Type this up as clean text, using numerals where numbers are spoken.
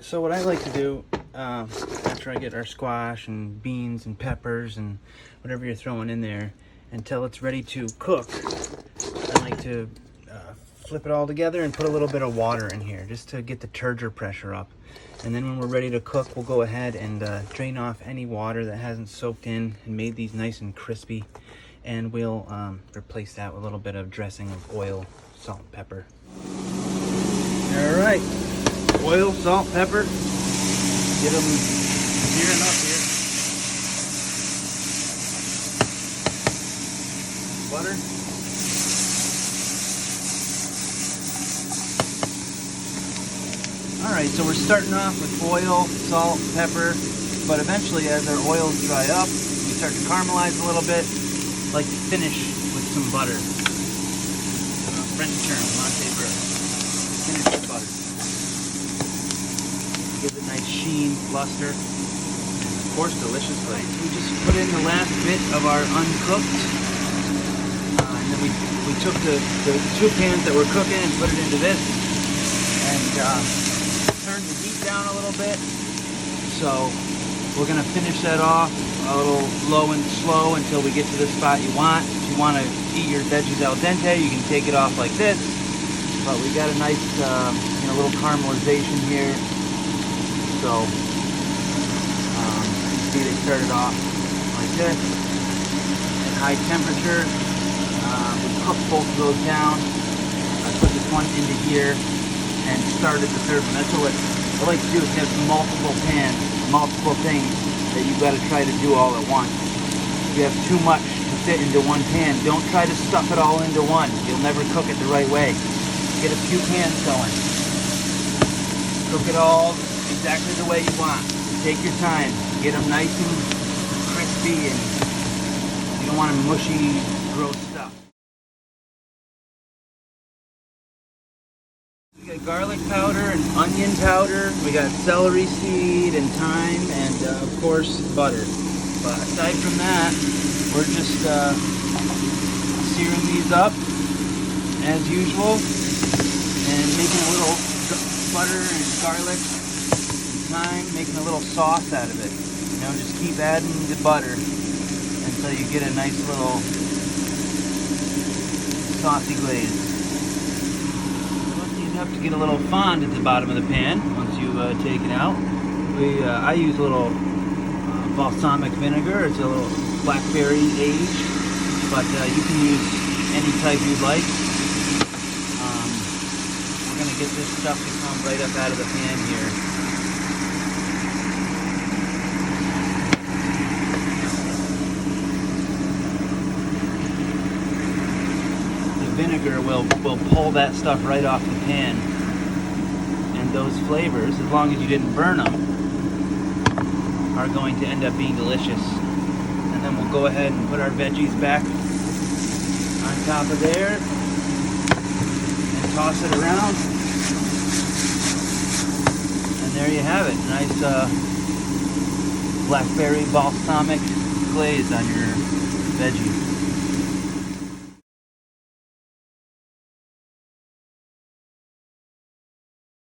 So what I like to do after I get our squash and beans and peppers and whatever you're throwing in there until it's ready to cook, I like to flip it all together and put a little bit of water in here just to get the turgor pressure up. And then when we're ready to cook, we'll go ahead and drain off any water that hasn't soaked in and made these nice and crispy. And we'll replace that with a little bit of dressing of oil, salt, and pepper. All right, oil, salt, pepper. Get them searing up here. Butter. All right, so we're starting off with oil, salt, pepper, but eventually as our oils dry up, we start to caramelize a little bit. Like to finish with some butter. French term, Monte beurre. Finish with butter. Gives a nice sheen, luster, and of course delicious flavor. We just put in the last bit of our uncooked, and then we took the two pans that were cooking and put it into this, and turned the heat down a little bit. So we're gonna finish that off a little low and slow until we get to the spot you want. If you want to eat your veggies al dente, you can take it off like this. But we got a nice little caramelization here. So see, they started off like this at high temperature. We cooked both of those down. I put this one into here and started to serve them. That's what I like to do, is have multiple pans, multiple things that you've got to try to do all at once. If you have too much to fit into one pan, don't try to stuff it all into one. You'll never cook it the right way. Get a few pans going. Cook it all exactly the way you want. Take your time. Get them nice and crispy, and you don't want mushy, gross stuff. We got garlic powder and onion powder. We got celery seed and thyme, and of course butter. But aside from that, we're just searing these up as usual and making a little butter and garlic and thyme, making a little sauce out of it. You know, just keep adding the butter until you get a nice little saucy glaze. To get a little fond at the bottom of the pan once you take it out. I use a little balsamic vinegar. It's a little Blackberry aged, but you can use any type you'd like. We're going to get this stuff to come right up out of the pan here. Vinegar will pull that stuff right off the pan, and those flavors, as long as you didn't burn them, are going to end up being delicious. And then we'll go ahead and put our veggies back on top of there and toss it around, and there you have it. Nice blackberry balsamic glaze on your veggies.